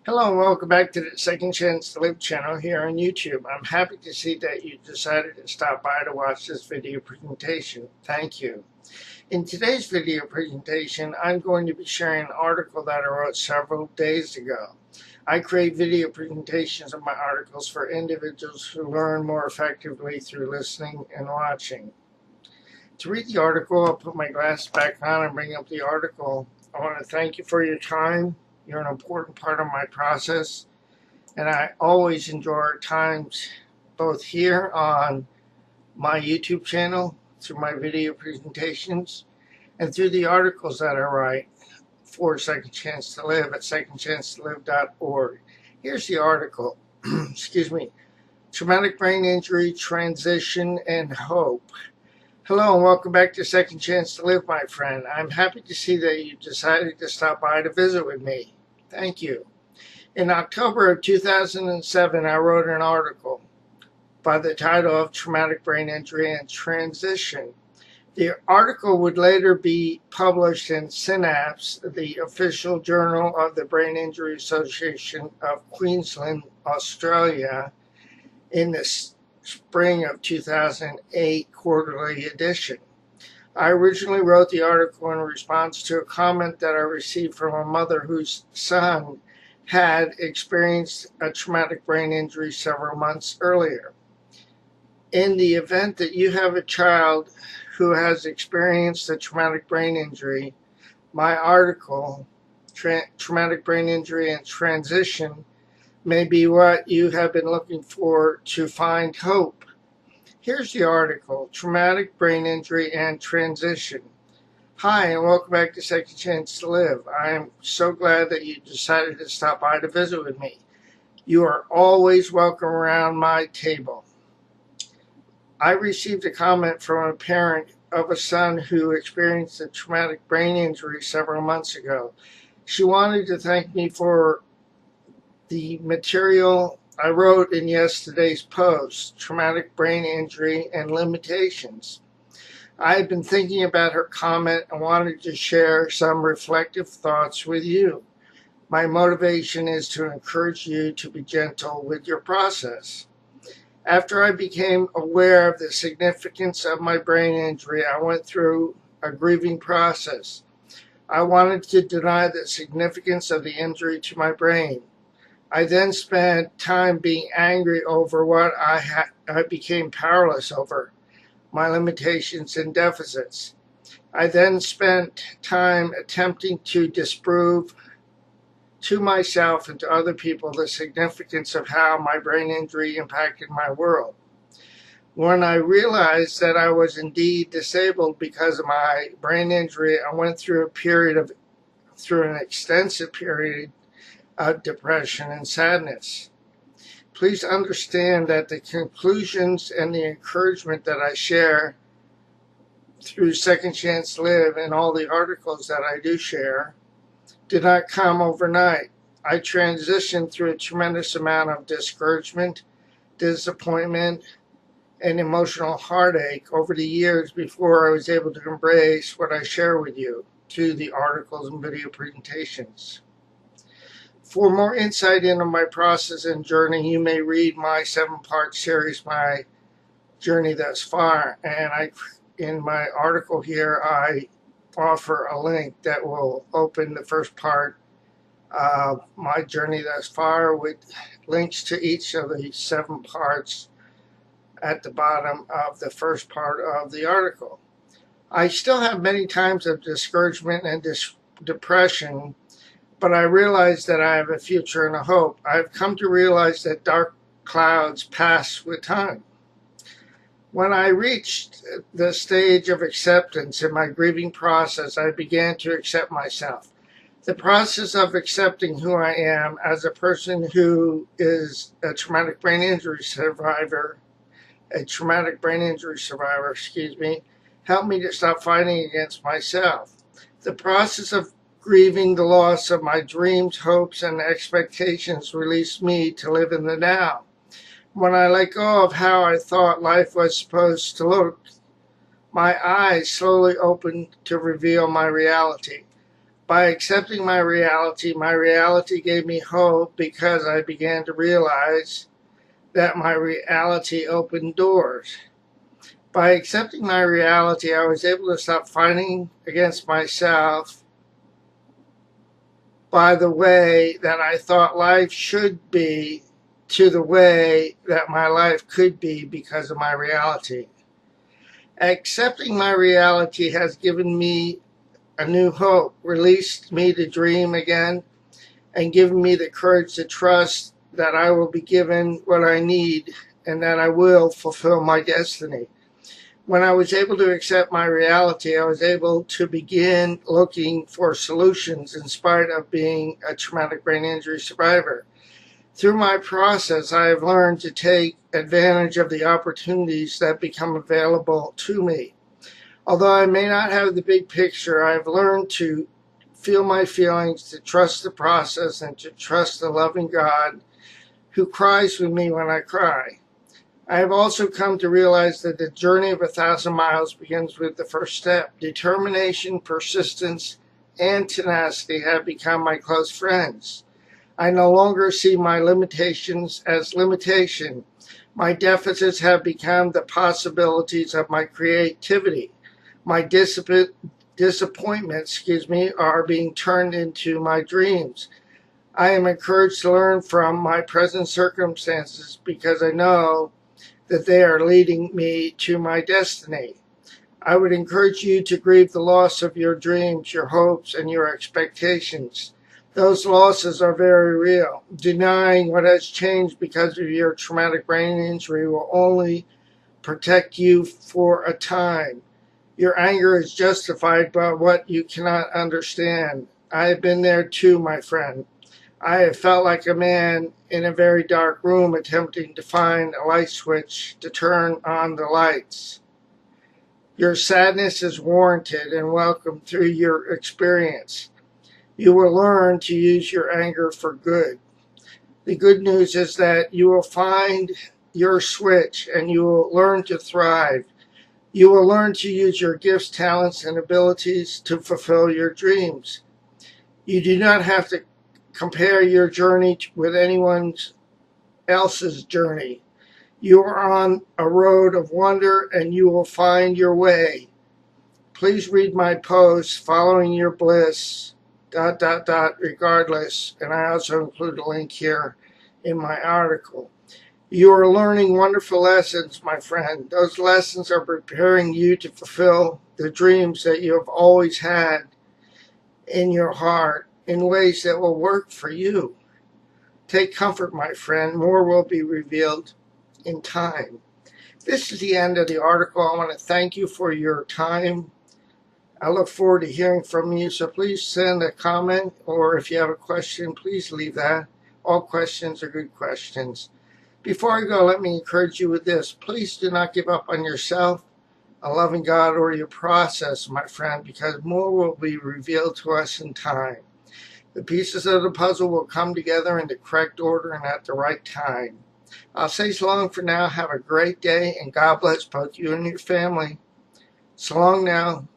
Hello and welcome back to the Second Chance to Live channel here on YouTube. I'm happy to see that you decided to stop by to watch this video presentation. Thank you. In today's video presentation, I'm going to be sharing an article that I wrote several days ago. I create video presentations of my articles for individuals who learn more effectively through listening and watching. To read the article, I'll put my glasses back on and bring up the article. I want to thank you for your time. You're an important part of my process, and I always enjoy our times both here on my YouTube channel, through my video presentations, and through the articles that I write for Second Chance to Live at secondchancetolive.org. Here's the article. Excuse me. Traumatic brain injury, transition, and hope. Hello and welcome back to Second Chance to Live, my friend. I'm happy to see that you decided to stop by to visit with me. Thank you. In October of 2007, I wrote an article by the title of Traumatic Brain Injury and Transition. The article would later be published in Synapse, the official journal of the Brain Injury Association of Queensland, Australia, in the spring of 2008 Quarterly Edition. I originally wrote the article in response to a comment that I received from a mother whose son had experienced a traumatic brain injury several months earlier. In the event that you have a child who has experienced a traumatic brain injury, my article, Traumatic Brain Injury and Transition, may be what you have been looking for to find hope. Here's the article, Traumatic Brain Injury and Transition. Hi, and welcome back to Second Chance to Live. I am so glad that you decided to stop by to visit with me. You are always welcome around my table. I received a comment from a parent of a son who experienced a traumatic brain injury several months ago. She wanted to thank me for the material I wrote in yesterday's post, Traumatic Brain Injury and Limitations. I had been thinking about her comment and wanted to share some reflective thoughts with you. My motivation is to encourage you to be gentle with your process. After I became aware of the significance of my brain injury, I went through a grieving process. I wanted to deny the significance of the injury to my brain. I then spent time being angry over what I became powerless over, my limitations and deficits. I then spent time attempting to disprove to myself and to other people the significance of how my brain injury impacted my world. When I realized that I was indeed disabled because of my brain injury, I went through an extensive period of depression and sadness. Please understand that the conclusions and the encouragement that I share through Second Chance to Live and all the articles that I do share did not come overnight. I transitioned through a tremendous amount of discouragement, disappointment, and emotional heartache over the years before I was able to embrace what I share with you through the articles and video presentations. For more insight into my process and journey, you may read my 7-part series, My Journey Thus Far. And in my article here, I offer a link that will open the first part of My Journey Thus Far with links to each of the 7 parts at the bottom of the first part of the article. I still have many times of discouragement and depression, but I realize that I have a future and a hope. I've come to realize that dark clouds pass with time. When I reached the stage of acceptance in my grieving process, I began to accept myself. The process of accepting who I am as a person who is a traumatic brain injury survivor, helped me to stop fighting against myself. The process of grieving the loss of my dreams, hopes, and expectations released me to live in the now. When I let go of how I thought life was supposed to look, my eyes slowly opened to reveal my reality. By accepting my reality gave me hope because I began to realize that my reality opened doors. By accepting my reality, I was able to stop fighting against myself by the way that I thought life should be to the way that my life could be because of my reality. Accepting my reality has given me a new hope, released me to dream again, and given me the courage to trust that I will be given what I need and that I will fulfill my destiny. When I was able to accept my reality, I was able to begin looking for solutions in spite of being a traumatic brain injury survivor. Through my process, I have learned to take advantage of the opportunities that become available to me. Although I may not have the big picture, I have learned to feel my feelings, to trust the process, and to trust the loving God who cries with me when I cry. I have also come to realize that the journey of 1,000 miles begins with the first step. Determination, persistence, and tenacity have become my close friends. I no longer see my limitations as limitation. My deficits have become the possibilities of my creativity. My disappointments, are being turned into my dreams. I am encouraged to learn from my present circumstances because I know that they are leading me to my destiny. I would encourage you to grieve the loss of your dreams, your hopes, and your expectations. Those losses are very real. Denying what has changed because of your traumatic brain injury will only protect you for a time. Your anger is justified by what you cannot understand. I have been there too, my friend. I have felt like a man in a very dark room attempting to find a light switch to turn on the lights. Your sadness is warranted and welcome through your experience. You will learn to use your anger for good. The good news is that you will find your switch and you will learn to thrive. You will learn to use your gifts, talents, and abilities to fulfill your dreams. You do not have to compare your journey with anyone else's journey. You are on a road of wonder and you will find your way. Please read my post, Following Your Bliss, regardless, and I also include a link here in my article. You are learning wonderful lessons, my friend. Those lessons are preparing you to fulfill the dreams that you have always had in your heart in ways that will work for you. Take comfort, my friend. More will be revealed in time. This is the end of the article. I want to thank you for your time. I look forward to hearing from you, so please send a comment, or if you have a question, please leave that. All questions are good questions. Before I go, let me encourage you with this. Please do not give up on yourself, a loving God, or your process, my friend, because more will be revealed to us in time. The pieces of the puzzle will come together in the correct order and at the right time. I'll say so long for now. Have a great day, and God bless both you and your family. So long now.